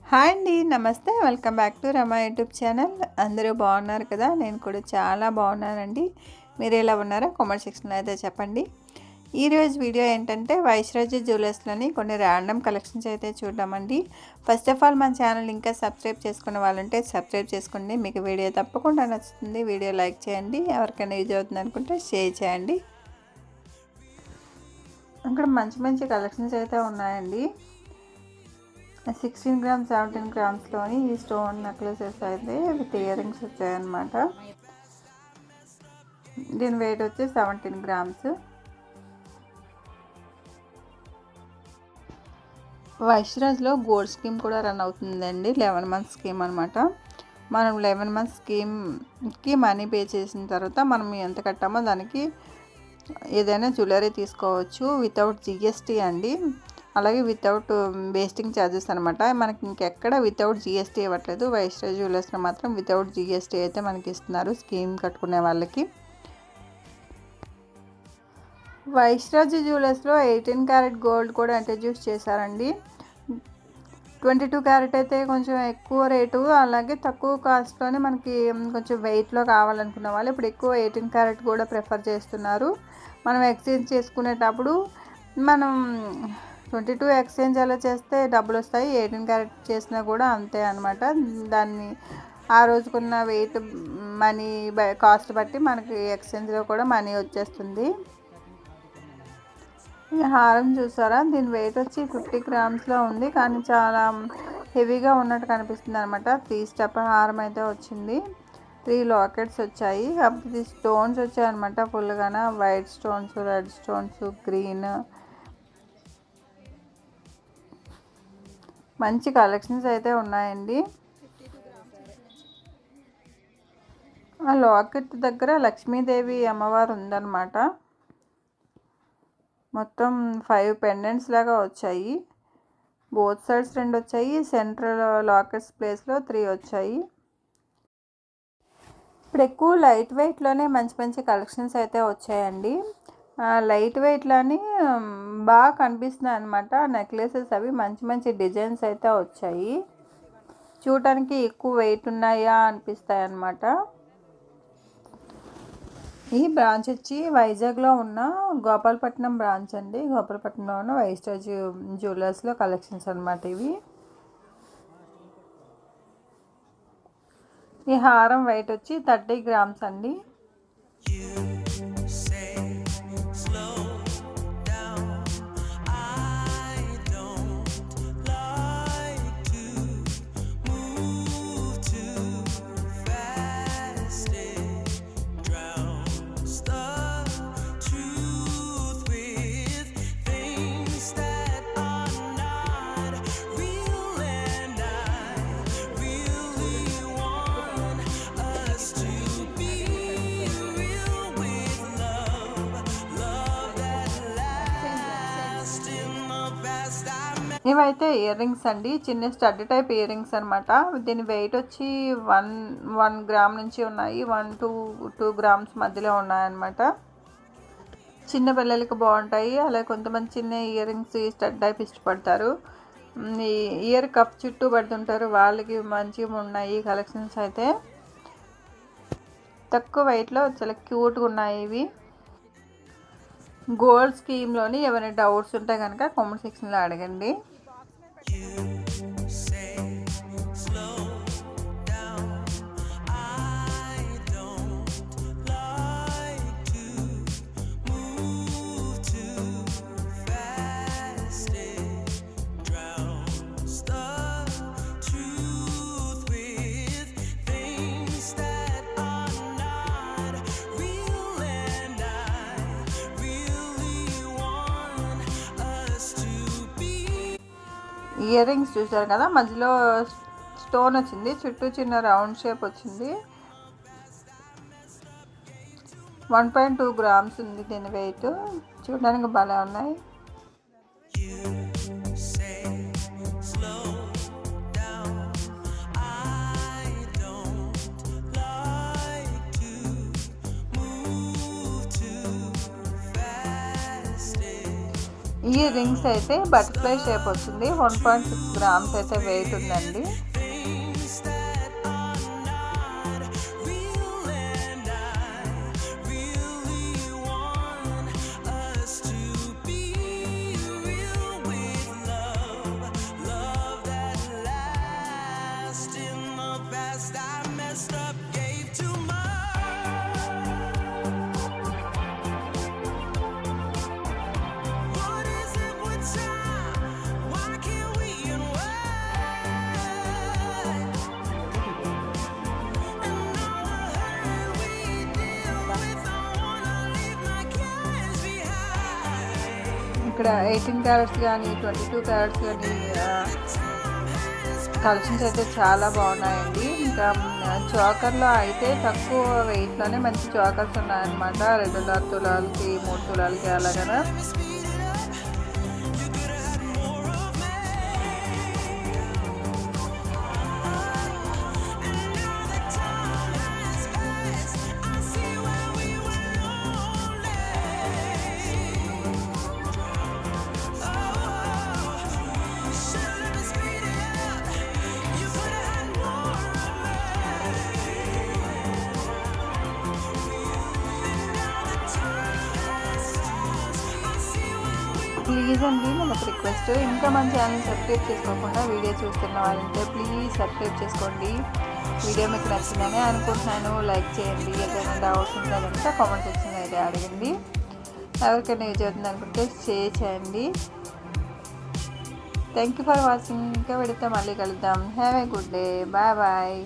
Hi అండి, నమస్తే. Welcome back to Rama YouTube channel. అందరూ బాగున్నారు కదా? నేను కూడా చాలా బాగున్నానండి. మీరు ఎలా ఉన్నారో కామెంట్ సెక్షన్లో అయితే చెప్పండి. ఈరోజు వీడియో ఏంటంటే వైష్రాజ్ జ్యువెలర్స్లోని కొన్ని ర్యాండమ్ కలెక్షన్స్ అయితే చూద్దామండి. ఫస్ట్ ఆఫ్ ఆల్ మన ఛానల్ ఇంకా సబ్స్క్రైబ్ చేసుకునే వాళ్ళంటే సబ్స్క్రైబ్ చేసుకోండి. మీకు వీడియో తప్పకుండా నచ్చుతుంది. వీడియో లైక్ చేయండి. ఎవరికైనా యూజ్ అవుతుంది అనుకుంటే షేర్ చేయండి. అక్కడ మంచి మంచి కలెక్షన్స్ అయితే ఉన్నాయండి. 16 గ్రామ్స్ 17 గ్రామ్స్లోని ఈ స్టోన్ నెక్లెసెస్ అయితే విత్ ఇయర్ రింగ్స్ వచ్చాయన్నమాట. దీని వెయిట్ వచ్చి 17 గ్రామ్స్. వైష్రాజ్లో గోల్డ్ స్కీమ్ కూడా రన్ అవుతుందండి. 11 మంత్స్ స్కీమ్ అనమాట. మనం 11 మంత్స్ స్కీమ్కి మనీ పే చేసిన తర్వాత మనం ఎంత కట్టామో దానికి ఏదైనా జ్యువెలరీ తీసుకోవచ్చు వితౌట్ జిఎస్టీ అండి. అలాగే వితౌట్ వేస్టింగ్ ఛార్జెస్ అనమాట. మనకి ఇంకెక్కడ వితౌట్ జిఎస్టీ ఇవ్వట్లేదు. వైష్రాజ్ జ్యువెలర్స్లో మాత్రం వితౌట్ జిఎస్టీ అయితే మనకి ఇస్తున్నారు స్కీమ్ కట్టుకునే వాళ్ళకి. వైష్రాజ్ జ్యువెలర్స్లో 18 క్యారెట్ గోల్డ్ కూడా ఇంట్రడ్యూస్ చేశారండి. 22 క్యారెట్ అయితే కొంచెం ఎక్కువ రేటు, అలాగే తక్కువ కాస్ట్లోనే మనకి కొంచెం వెయిట్లో కావాలనుకున్న వాళ్ళు ఇప్పుడు ఎక్కువ 18 క్యారెట్ కూడా ప్రిఫర్ చేస్తున్నారు. మనం ఎక్స్చేంజ్ చేసుకునేటప్పుడు మనం 22 ఎక్స్చేంజ్ అలా చేస్తే డబ్బులు వస్తాయి. 18 క్యారెట్ చేసినా కూడా అంతే అనమాట. దాన్ని ఆ రోజుకున్న వెయిట్ మనీ కాస్ట్ బట్టి మనకి ఎక్స్చేంజ్లో కూడా మనీ వచ్చేస్తుంది. ఈ హారం చూసారా? దీని వెయిట్ వచ్చి 50 గ్రామ్స్లో ఉంది, కానీ చాలా హెవీగా ఉన్నట్టు కనిపిస్తుంది అనమాట. 3 స్టెప్ హారం అయితే వచ్చింది. 3 లాకెట్స్ వచ్చాయి. కాకపోతే స్టోన్స్ వచ్చాయన్నమాట ఫుల్గాన. White stones, red stones, green. మంచి కలెక్షన్స్ అయితే ఉన్నాయండి. ఆ లాకెట్ దగ్గర లక్ష్మీదేవి అమ్మవారు ఉందన్నమాట. మొత్తం 5 పెండెంట్స్ లాగా వచ్చాయి. బోత్ సైడ్స్ 2 వచ్చాయి. సెంట్రల్ లాకెట్స్ ప్లేస్లో 3 వచ్చాయి. ఇప్పుడు ఎక్కువ లైట్ వెయిట్లోనే మంచి మంచి కలెక్షన్స్ అయితే వచ్చాయండి. లైట్ వెయిట్లోని బాగా కనిపిస్తున్నాయి అనమాట. నెక్లెసెస్ అవి మంచి మంచి డిజైన్స్ అయితే వచ్చాయి. చూడటానికి ఎక్కువ వెయిట్ ఉన్నాయా అనిపిస్తాయి అన్నమాట. ఈ బ్రాంచ్ వచ్చి వైజాగ్లో ఉన్న గోపాలపట్నం బ్రాంచ్ అండి. గోపాలపట్నంలో ఉన్న వైష్రాజ్ జ్యువెలర్స్లో కలెక్షన్స్ అనమాట ఇవి. ఈ హారం వెయిట్ వచ్చి 30 గ్రామ్స్ అండి. ఇవైతే ఇయర్ రింగ్స్ అండి. చిన్న స్టడ్ టైప్ ఇయర్ రింగ్స్ అనమాట. దీని వెయిట్ వచ్చి 1 గ్రామ్ నుంచి ఉన్నాయి. 1 to 2 గ్రామ్స్ మధ్యలో ఉన్నాయన్నమాట. చిన్న పిల్లలకి బాగుంటాయి. అలాగే కొంతమంది చిన్న ఇయర్ రింగ్స్ స్టడ్ టైప్ ఇష్టపడతారు. ఈ ఇయర్ కప్ చుట్టూ పడుతుంటారు, వాళ్ళకి మంచిగా ఉన్నాయి కలెక్షన్స్ అయితే. తక్కువ వెయిట్లో చాలా క్యూట్గా ఉన్నాయి ఇవి. గోల్డ్ స్కీమ్లోని ఏమైనా డౌట్స్ ఉంటే కనుక కామెంట్ సెక్షన్లో అడగండి. ఇయర్ రింగ్స్ చూసారు కదా, మధ్యలో స్టోన్ వచ్చింది, చుట్టూ చిన్న రౌండ్ షేప్ వచ్చింది. 1.2 గ్రామ్స్ ఉంది దీని వెయిట్. చూడడానికి భలే ఉన్నాయి. ఈ రింగ్స్ అయితే బటర్ఫ్లై షేప్ వస్తుంది. 1.6 గ్రామ్స్ అయితే వెయిట్ ఉందండి. ఇక్కడ 18 క్యారెట్స్ కానీ 22 క్యారెట్స్ కానీ కలెక్షన్స్ అయితే చాలా బాగున్నాయండి. ఇంకా చోకర్లో అయితే తక్కువ వెయిట్లోనే మంచి చోకర్స్ ఉన్నాయన్నమాట. 2.5 తులాలకి 3 తులాలకి అలాగా. ప్లీజ్ అండి, మనకు రిక్వెస్ట్, ఇంకా మన ఛానల్ సబ్స్క్రైబ్ చేసుకోకుండా వీడియో చూస్తున్న వాళ్ళంటే ప్లీజ్ సబ్స్క్రైబ్ చేసుకోండి. వీడియో మీకు నచ్చిందని అనుకుంటున్నాను. లైక్ చేయండి. ఏదైనా డౌట్స్ ఉంటే కనుక కామెంట్ సెక్షన్ అయితే అడగండి. ఎవరికైనా యూజ్ అవుతుంది అనుకుంటే షేర్ చేయండి. Thank you for watching. ఇంకా పెడితే మళ్ళీ కలుద్దాం. Have a good day. Bye bye.